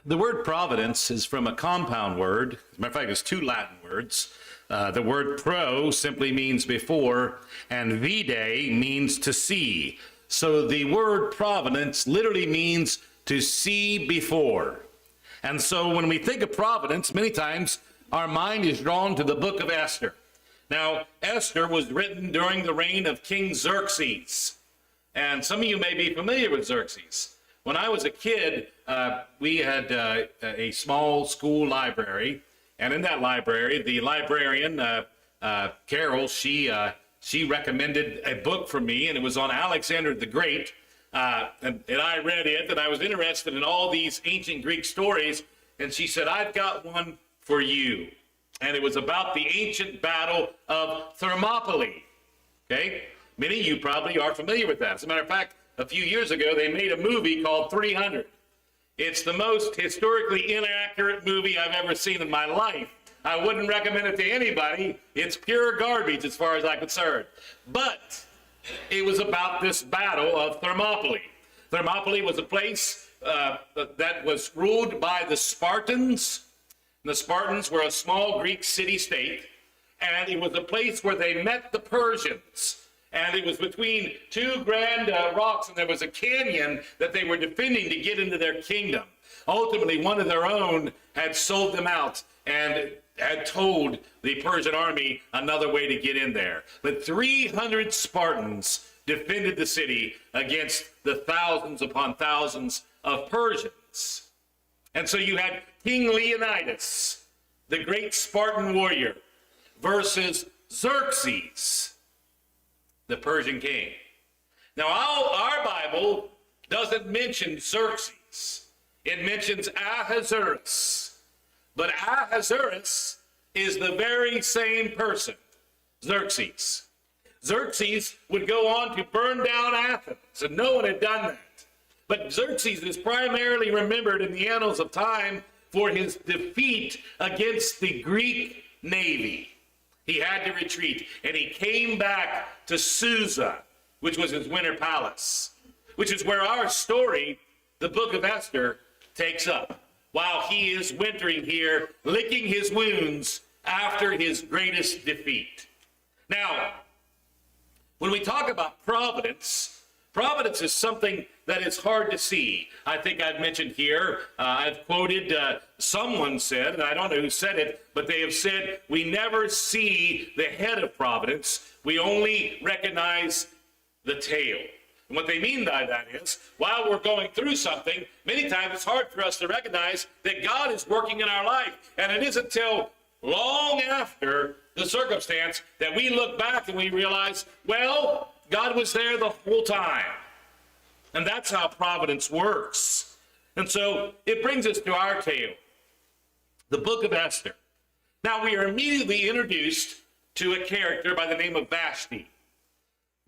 The word providence is from a compound word. As a matter of fact, it's two Latin words. The word pro simply means before, and vide means to see. So the word providence literally means to see before. And so when we think of providence, many times our mind is drawn to the book of Esther. Now, Esther was written during the reign of King Xerxes. And some of you may be familiar with Xerxes. When I was a kid, we had a small school library. And in that library, the librarian, Carol, she recommended a book for me, and it was on Alexander the Great. And I read it, and I was interested in all these ancient Greek stories. And she said, I've got one for you. And it was about the ancient battle of Thermopylae. Okay? Many of you probably are familiar with that. As a matter of fact, a few years ago, they made a movie called 300. It's the most historically inaccurate movie I've ever seen in my life. I wouldn't recommend it to anybody. It's pure garbage as far as I'm concerned. But it was about this battle of Thermopylae. Thermopylae was a place that was ruled by the Spartans. The Spartans were a small Greek city-state, and it was a place where they met the Persians. And it was between two grand rocks, and there was a canyon that they were defending to get into their kingdom. Ultimately, one of their own had sold them out and had told the Persian army another way to get in there. But 300 Spartans defended the city against the thousands upon thousands of Persians. And so you had King Leonidas, the great Spartan warrior, versus Xerxes, the Persian king. Now, our Bible doesn't mention Xerxes. It mentions Ahasuerus. But Ahasuerus is the very same person, Xerxes. Xerxes would go on to burn down Athens, and no one had done that. But Xerxes is primarily remembered in the annals of time for his defeat against the Greek navy. He had to retreat, and he came back to Susa, which was his winter palace, which is where our story, the book of Esther, takes up, while he is wintering here, licking his wounds after his greatest defeat. Now, when we talk about providence, providence is something that is hard to see. I think I've mentioned here, I've quoted, someone said, and I don't know who said it, but they have said, we never see the head of providence, we only recognize the tail. And what they mean by that is, while we're going through something, many times it's hard for us to recognize that God is working in our life. And it isn't until long after the circumstance that we look back and we realize, well, God was there the whole time. And that's how providence works. And so it brings us to our tale, the book of Esther. Now we are immediately introduced to a character by the name of Vashti.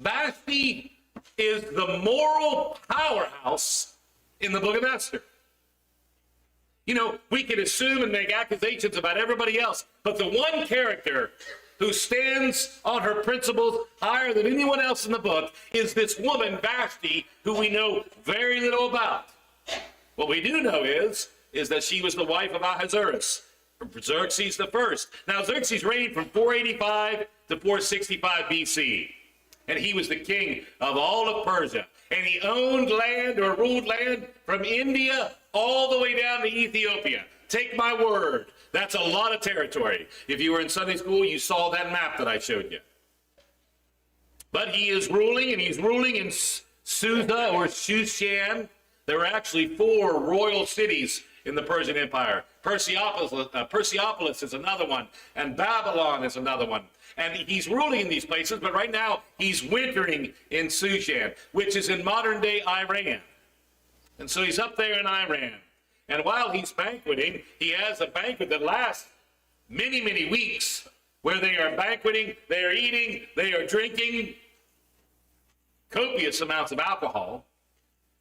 Vashti is the moral powerhouse in the book of Esther. You know, we can assume and make accusations about everybody else, but the one character who stands on her principles higher than anyone else in the book is this woman, Vashti, who we know very little about. What we do know is that she was the wife of Ahasuerus, Xerxes the first. Now, Xerxes reigned from 485 to 465 BC, and he was the king of all of Persia. And he owned land or ruled land from India all the way down to Ethiopia. Take my word, that's a lot of territory. If you were in Sunday school, you saw that map that I showed you. But he is ruling, and he's ruling in Susa or Shushan. There were actually 4 royal cities in the Persian Empire. Persepolis is another one, and Babylon is another one. And he's ruling in these places, but right now he's wintering in Shushan, which is in modern-day Iran. And so he's up there in Iran. And while he's banqueting, he has a banquet that lasts many, many weeks, where they are banqueting, they are eating, they are drinking copious amounts of alcohol.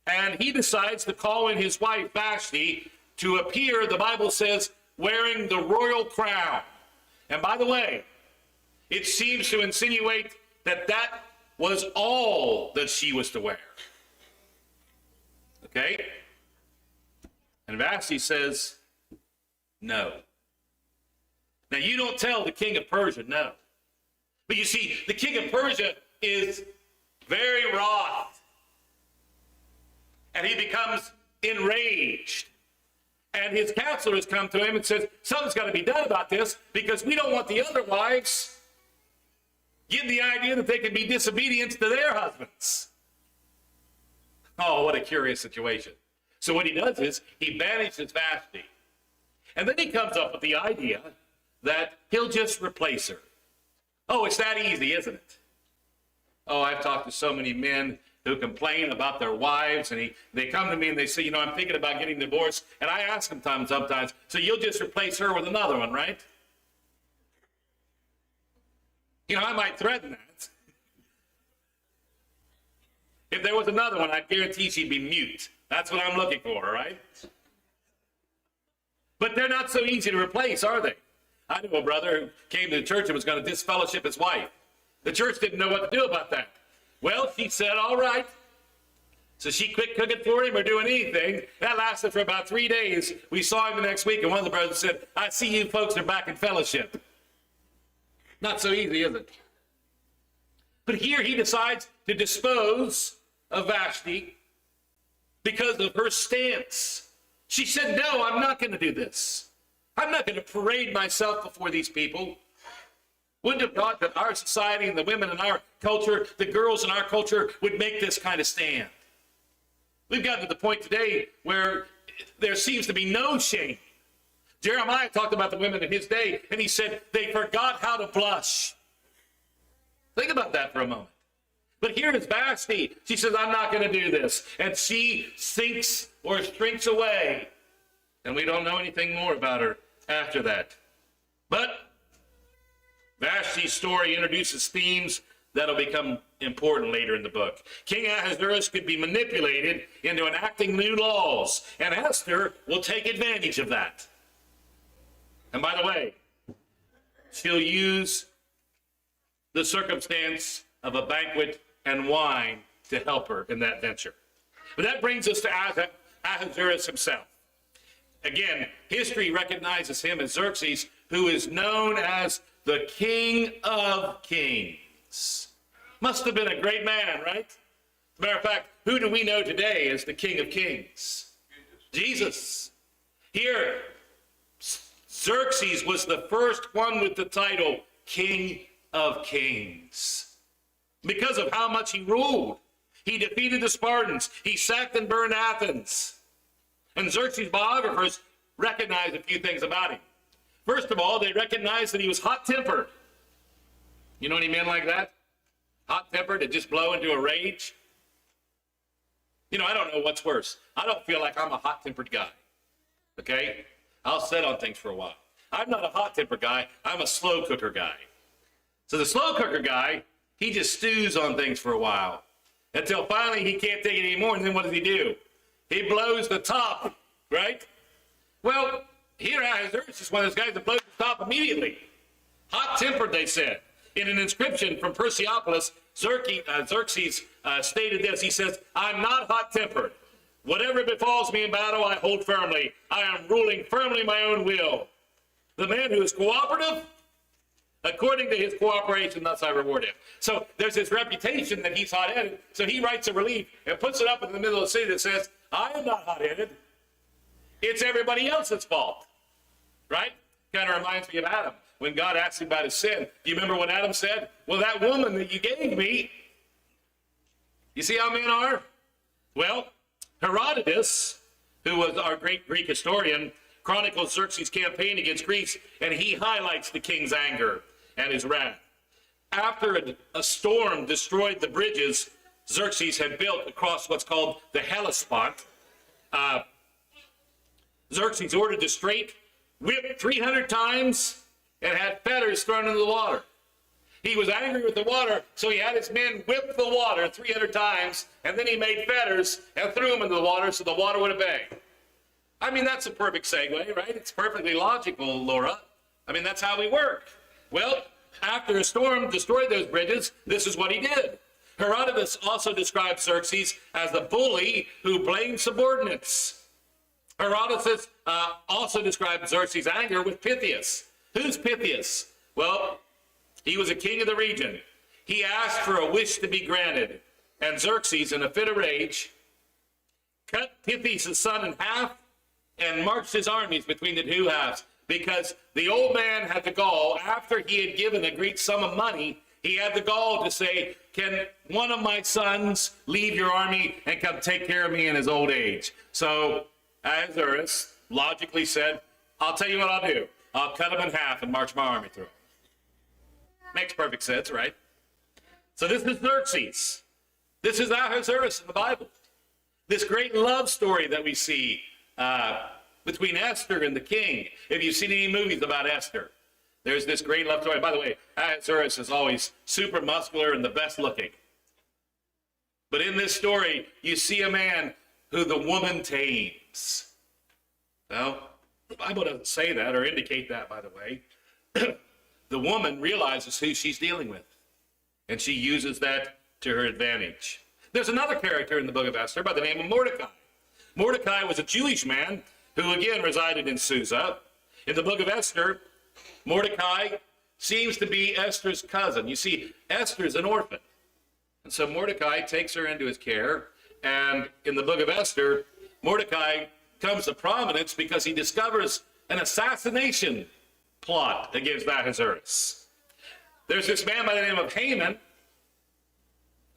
And he decides to call in his wife, Vashti, to appear, the Bible says, wearing the royal crown. And by the way, it seems to insinuate that that was all that she was to wear. Okay? And Vashti says, no. Now, you don't tell the king of Persia no. But you see, the king of Persia is very wroth. And he becomes enraged. And his counselors come to him and says, something's got to be done about this because we don't want the other wives getting the idea that they can be disobedient to their husbands. Oh, what a curious situation. So what he does is he banishes Vashti. And then he comes up with the idea that he'll just replace her. Oh, it's that easy, isn't it? Oh, I've talked to so many men who complain about their wives, and they come to me and they say, I'm thinking about getting divorced. And I ask them sometimes, so you'll just replace her with another one, right? I might threaten that. If there was another one, I guarantee she'd be mute. That's what I'm looking for, right? But they're not so easy to replace, are they? I knew a brother who came to the church and was going to disfellowship his wife. The church didn't know what to do about that. Well, she said, all right. So she quit cooking for him or doing anything. That lasted for about 3 days. We saw him the next week, and one of the brothers said, I see you folks are back in fellowship. Not so easy, is it? But here he decides to dispose of Vashti because of her stance. She said, no, I'm not going to do this. I'm not going to parade myself before these people. Wouldn't have thought that our society and the women in our culture, the girls in our culture, would make this kind of stand. We've gotten to the point today where there seems to be no shame. Jeremiah talked about the women in his day, and he said they forgot how to blush. Think about that for a moment. But here is Vashti. She says, I'm not going to do this. And she sinks or shrinks away. And we don't know anything more about her after that. But Vashti's story introduces themes that'll become important later in the book. King Ahasuerus could be manipulated into enacting new laws, and Esther will take advantage of that. And by the way, she'll use the circumstance of a banquet and wine to help her in that venture. But that brings us to Ahasuerus himself. Again, history recognizes him as Xerxes, who is known as the King of Kings. Must have been a great man, right? As a matter of fact, who do we know today as the King of Kings? Jesus. Here, Xerxes was the first one with the title King of Kings. Because of how much he ruled. He defeated the Spartans. He sacked and burned Athens. And Xerxes' biographers recognize a few things about him. First of all, they recognize that he was hot-tempered. You know any men like that? Hot-tempered and just blow into a rage? I don't know what's worse. I don't feel like I'm a hot-tempered guy. Okay? I'll sit on things for a while. I'm not a hot-tempered guy. I'm a slow cooker guy. So the slow cooker guy, he just stews on things for a while until finally he can't take it anymore. And then what does he do? He blows the top, right? Well, here Ahasuerus is one of those guys that blows the top immediately. Hot-tempered, they said. In an inscription from Persepolis, Xerxes stated this. He says, I'm not hot-tempered. Whatever befalls me in battle, I hold firmly. I am ruling firmly my own will. The man who is cooperative, according to his cooperation, thus I reward him. So there's this reputation that he's hot-headed. So he writes a relief and puts it up in the middle of the city that says, I am not hot-headed. It's everybody else's fault. Right? Kind of reminds me of Adam. When God asked him about his sin, do you remember what Adam said? Well, that woman that you gave me, you see how men are? Well, Herodotus, who was our great Greek historian, chronicles Xerxes' campaign against Greece, and he highlights the king's anger and his wrath. After a storm destroyed the bridges Xerxes had built across what's called the Hellespont, Xerxes ordered the strait whipped 300 times and had fetters thrown into the water. He was angry with the water, so he had his men whip the water 300 times, and then he made fetters and threw them into the water so the water would obey. I mean, that's a perfect segue, right? It's perfectly logical, Laura. I mean, that's how we work. Well, after a storm destroyed those bridges, this is what he did. Herodotus also describes Xerxes as the bully who blamed subordinates. Herodotus also described Xerxes' anger with Pythias. Who's Pythias? Well, he was a king of the region. He asked for a wish to be granted, and Xerxes, in a fit of rage, cut Pythias' son in half and marched his armies between the two halves, because the old man had the gall, after he had given a great sum of money, he had the gall to say, can one of my sons leave your army and come take care of me in his old age? So Ahasuerus logically said, I'll tell you what I'll do. I'll cut him in half and march my army through him. Makes perfect sense, right? So this is Xerxes. This is Ahasuerus in the Bible. This great love story that we see between Esther and the king. If you've seen any movies about Esther, there's this great love story. By the way, Ahasuerus is always super muscular and the best looking. But in this story, you see a man who the woman tames. Well, the Bible doesn't say that or indicate that, by the way. The woman realizes who she's dealing with, and she uses that to her advantage. There's another character in the book of Esther by the name of Mordecai. Mordecai was a Jewish man who again resided in Susa. In the book of Esther, Mordecai seems to be Esther's cousin. You see, Esther's an orphan. And so Mordecai takes her into his care. And in the book of Esther, Mordecai comes to prominence because he discovers an assassination plot against Ahasuerus. There's this man by the name of Haman.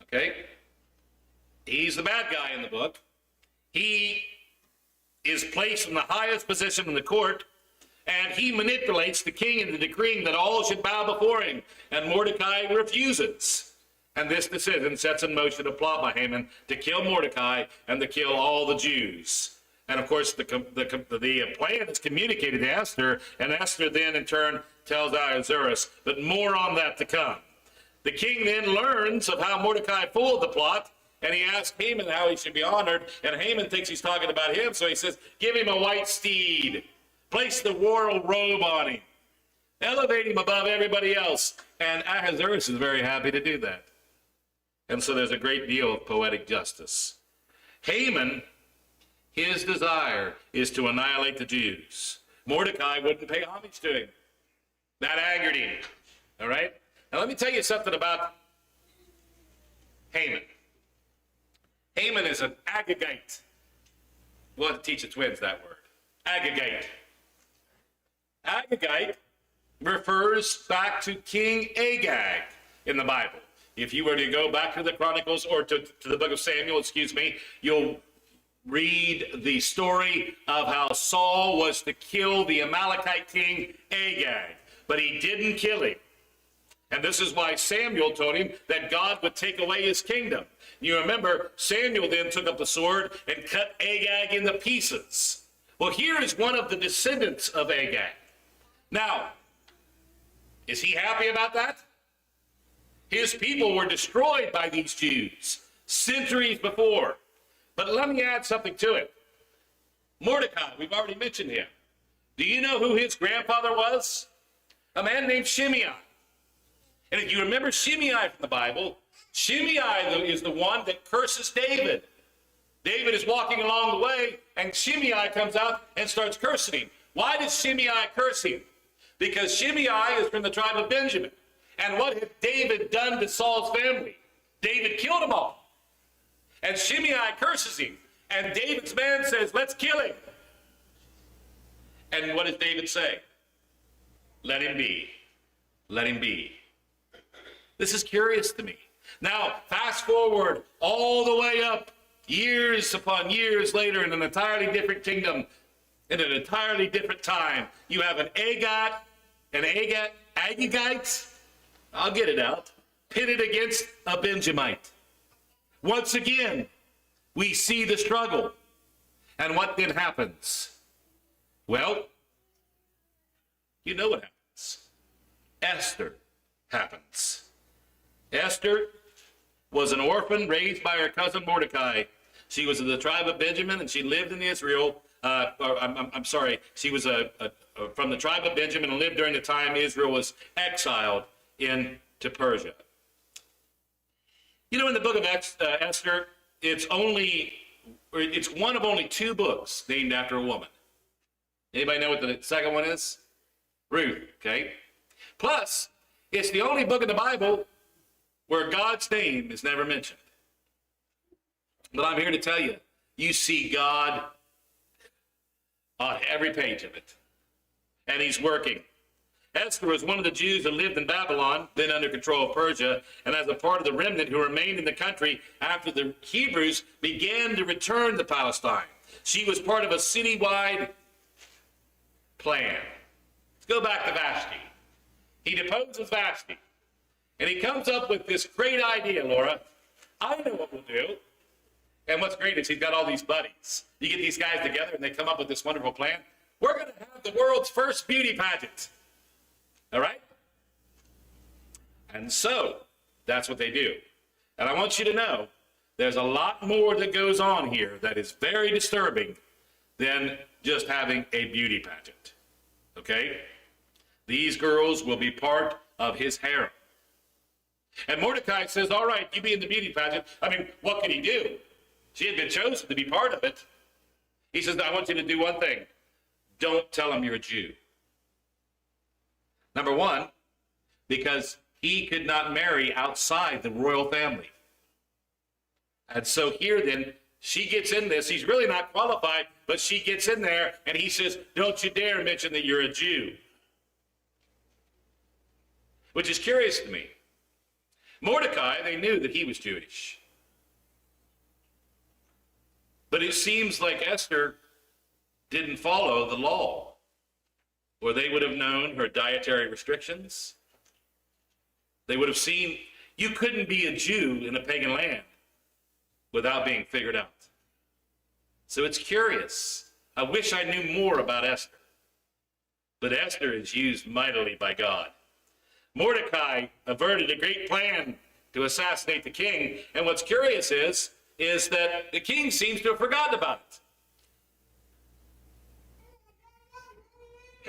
Okay? He's the bad guy in the book. He is placed in the highest position in the court, and he manipulates the king into decreeing that all should bow before him, and Mordecai refuses. And this decision sets in motion a plot by Haman to kill Mordecai and to kill all the Jews. And of course, the plan is communicated to Esther, and Esther then in turn tells Ahasuerus, but more on that to come. The king then learns of how Mordecai fooled the plot, and he asks Haman how he should be honored, and Haman thinks he's talking about him, so he says, give him a white steed, place the royal robe on him, elevate him above everybody else. And Ahasuerus is very happy to do that. And so there's a great deal of poetic justice. Haman, his desire is to annihilate the Jews. Mordecai wouldn't pay homage to him. That angered him. All right? Now let me tell you something about Haman. Haman is an Agagite. We'll have to teach the twins that word. Agagite. Agagite refers back to King Agag in the Bible. If you were to go back to the Chronicles or to the book of Samuel, you'll read the story of how Saul was to kill the Amalekite king Agag, but he didn't kill him. And this is why Samuel told him that God would take away his kingdom. You remember, Samuel then took up the sword and cut Agag into pieces. Well, here is one of the descendants of Agag. Now, is he happy about that? His people were destroyed by these Jews centuries before. But let me add something to it. Mordecai, we've already mentioned him. Do you know who his grandfather was? A man named Shimei. And if you remember Shimei from the Bible, Shimei is the one that curses David. David is walking along the way, and Shimei comes out and starts cursing him. Why did Shimei curse him? Because Shimei is from the tribe of Benjamin. And what had David done to Saul's family? David killed them all. And Shimei curses him. And David's man says, let's kill him. And what does David say? Let him be. Let him be. This is curious to me. Now, fast forward all the way up, years upon years later, in an entirely different kingdom, in an entirely different time. You have an Agagite, I'll get it out, pitted against a Benjamite. Once again, we see the struggle. And what then happens? Well, you know what happens. Esther happens. Esther was an orphan raised by her cousin Mordecai. She was of the tribe of Benjamin, and she lived in Israel. She was from the tribe of Benjamin and lived during the time Israel was exiled into Persia. You know, in the book of Esther, it's only it's one of only 2 books named after a woman. Anybody know what the second one is? Ruth, okay? Plus, it's the only book in the Bible where God's name is never mentioned. But I'm here to tell you, you see God on every page of it. And he's working. Esther was one of the Jews that lived in Babylon, then under control of Persia, and as a part of the remnant who remained in the country after the Hebrews began to return to Palestine. She was part of a citywide plan. Let's go back to Vashti. He deposes Vashti, and he comes up with this great idea, Laura. I know what we'll do. And what's great is he's got all these buddies. You get these guys together, and they come up with this wonderful plan. We're going to have the world's first beauty pageant. All right? And so, that's what they do. And I want you to know, there's a lot more that goes on here that is very disturbing than just having a beauty pageant. Okay? These girls will be part of his harem. And Mordecai says, all right, you be in the beauty pageant. I mean, what could he do? She had been chosen to be part of it. He says, I want you to do one thing. Don't tell him you're a Jew. Number one, because he could not marry outside the royal family. And so here then, she gets in this. He's really not qualified, but she gets in there, and he says, don't you dare mention that you're a Jew. Which is curious to me. Mordecai, they knew that he was Jewish. But it seems like Esther didn't follow the law, or they would have known her dietary restrictions. They would have seen you couldn't be a Jew in a pagan land without being figured out. So it's curious. I wish I knew more about Esther. But Esther is used mightily by God. Mordecai averted a great plan to assassinate the king. And what's curious is that the king seems to have forgotten about it.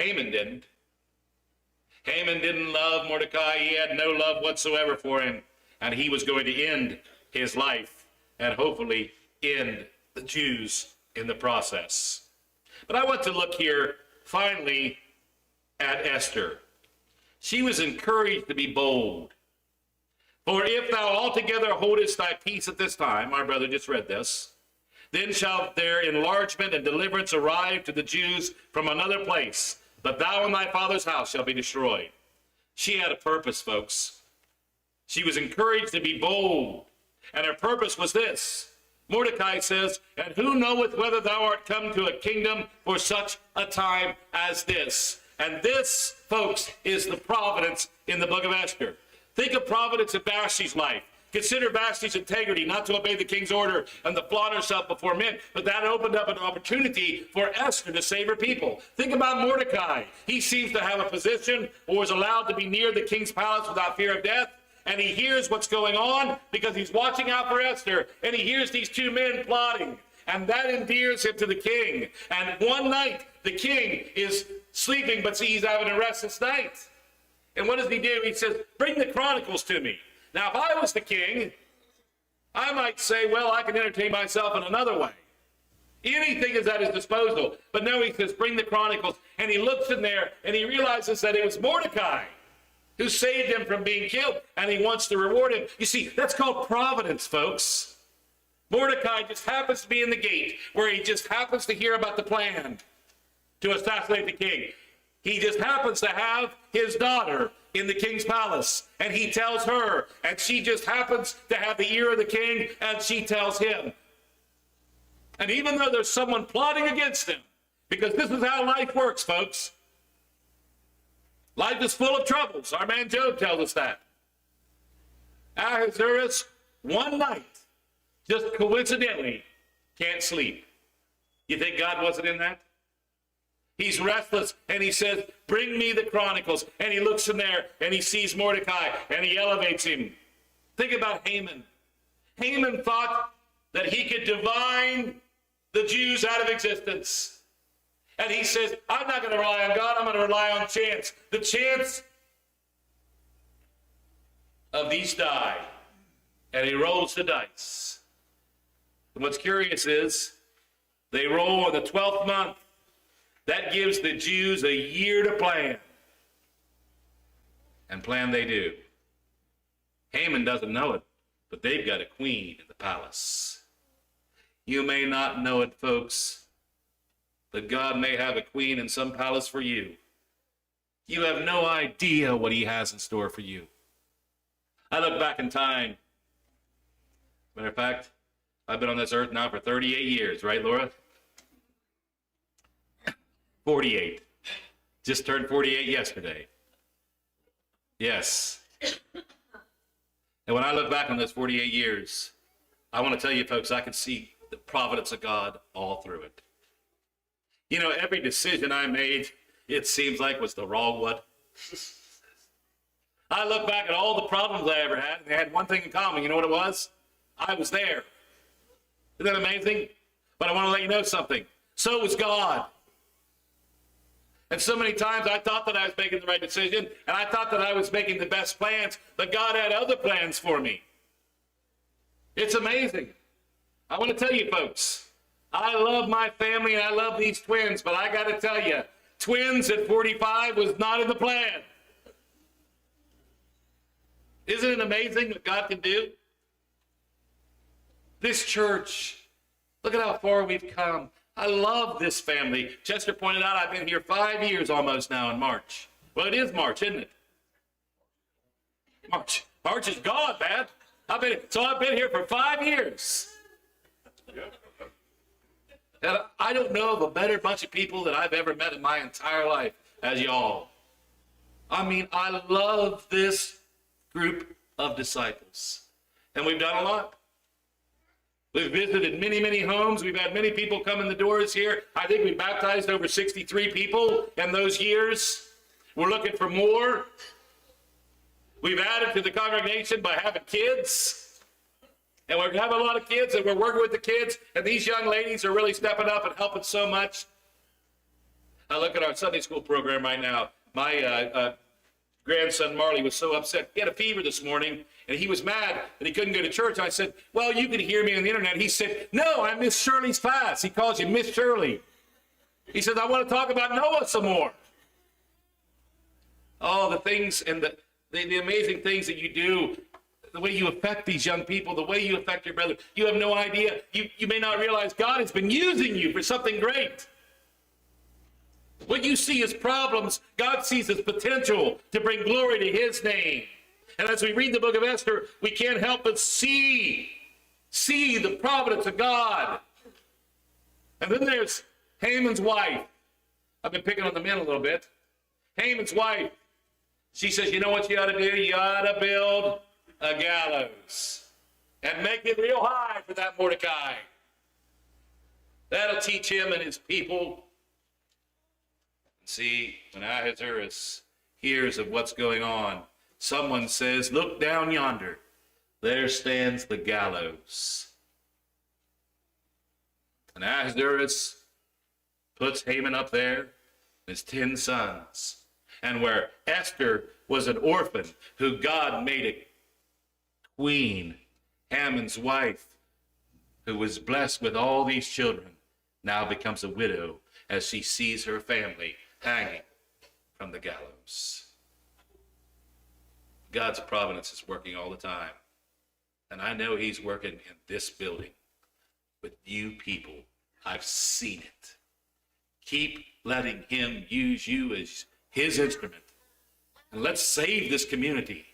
Haman didn't. Haman didn't love Mordecai. He had no love whatsoever for him. And he was going to end his life and hopefully end the Jews in the process. But I want to look here finally at Esther. She was encouraged to be bold. For if thou altogether holdest thy peace at this time, our brother just read this, then shall their enlargement and deliverance arrive to the Jews from another place, but thou and thy father's house shall be destroyed. She had a purpose, folks. She was encouraged to be bold, and her purpose was this. Mordecai says, and who knoweth whether thou art come to a kingdom for such a time as this? And this, folks, is the providence in the book of Esther. Think of providence in Vashti's life. Consider Vashti's integrity, not to obey the king's order and to flaunt herself before men, but that opened up an opportunity for Esther to save her people. Think about Mordecai. He seems to have a position or is allowed to be near the king's palace without fear of death, and he hears what's going on because he's watching out for Esther, and he hears these 2 men plotting, and that endears him to the king. And one night, the king is sleeping, but he's having a restless night. And what does he do? He says, bring the chronicles to me. Now, if I was the king, I might say, well, I can entertain myself in another way. Anything is at his disposal. But no, he says, bring the chronicles. And he looks in there, and he realizes that it was Mordecai who saved him from being killed, and he wants to reward him. You see, that's called providence, folks. Mordecai just happens to be in the gate where he just happens to hear about the plan to assassinate the king. He just happens to have his daughter in the king's palace, and he tells her, and she just happens to have the ear of the king, and she tells him. And even though there's someone plotting against him, because this is how life works, folks. Life is full of troubles. Our man Job tells us that. Ahasuerus, one night, just coincidentally, can't sleep. You think God wasn't in that? He's restless, and he says, bring me the chronicles. And he looks in there, and he sees Mordecai, and he elevates him. Think about Haman. Haman thought that he could divine the Jews out of existence. And he says, I'm not going to rely on God, I'm going to rely on chance. The chance of these die. And he rolls the dice. And what's curious is They roll on the 12th month. That gives the Jews a year to plan. And plan they do. Haman doesn't know it, but they've got a queen in the palace. You may not know it, folks, but God may have a queen in some palace for you. You have no idea what he has in store for you. I look back in time. Matter of fact, I've been on this earth now for 38 years, right, Laura? 48. Just turned 48 yesterday. Yes. And when I look back on those 48 years, I want to tell you, folks, I can see the providence of God all through it. You know, every decision I made, it seems like was the wrong one. I look back at all the problems I ever had, and they had one thing in common. You know what it was? I was there. Isn't that amazing? But I want to let you know something. So was God. And so many times I thought that I was making the right decision, and I thought that I was making the best plans, but God had other plans for me. It's amazing. I want to tell you, folks, I love my family and I love these twins, but I got to tell you, twins at 45 was not in the plan. Isn't it amazing what God can do? This church, look at how far we've come. I love this family. Chester pointed out I've been here 5 years almost now in March. Well, it is March, isn't it? March. March is gone, man. I've been here for 5 years. And I don't know of a better bunch of people that I've ever met in my entire life as y'all. I mean, I love this group of disciples. And we've done a lot. We've visited many, many homes. We've had many people come in the doors here. I think we baptized over 63 people in those years. We're looking for more. We've added to the congregation by having kids. And we have a lot of kids, and we're working with the kids. And these young ladies are really stepping up and helping so much. I look at our Sunday school program right now. My grandson Marley was so upset. He had a fever this morning, and he was mad that he couldn't go to church. I said, well, you can hear me on the internet. He said, no, I miss Shirley's class. He calls you Miss Shirley. He says, I want to talk about Noah some more. Oh, the things and the amazing things that you do, the way you affect these young people, the way you affect your brother. You have no idea. You may not realize God has been using you for something great. What you see as problems, God sees as potential to bring glory to his name. And as we read the book of Esther, we can't help but see the providence of God. And then there's Haman's wife. I've been picking on the men a little bit. Haman's wife, she says, you know what you ought to do? You ought to build a gallows and make it real high for that Mordecai. That'll teach him and his people. See, when Ahasuerus hears of what's going on, someone says, look down yonder. There stands the gallows. And Ahasuerus puts Haman up there, his 10 sons. And where Esther was an orphan who God made a queen, Haman's wife, who was blessed with all these children, now becomes a widow as she sees her family hanging from the gallows. God's providence is working all the time. And I know he's working in this building with you people. I've seen it. Keep letting him use you as his instrument. And let's save this community.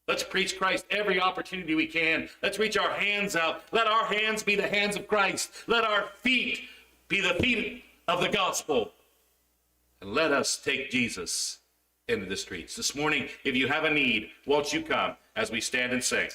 Let's preach Christ every opportunity we can. Let's reach our hands out. Let our hands be the hands of Christ. Let our feet be the feet of the gospel. And let us take Jesus into the streets. This morning, if you have a need, won't you come as we stand and sing?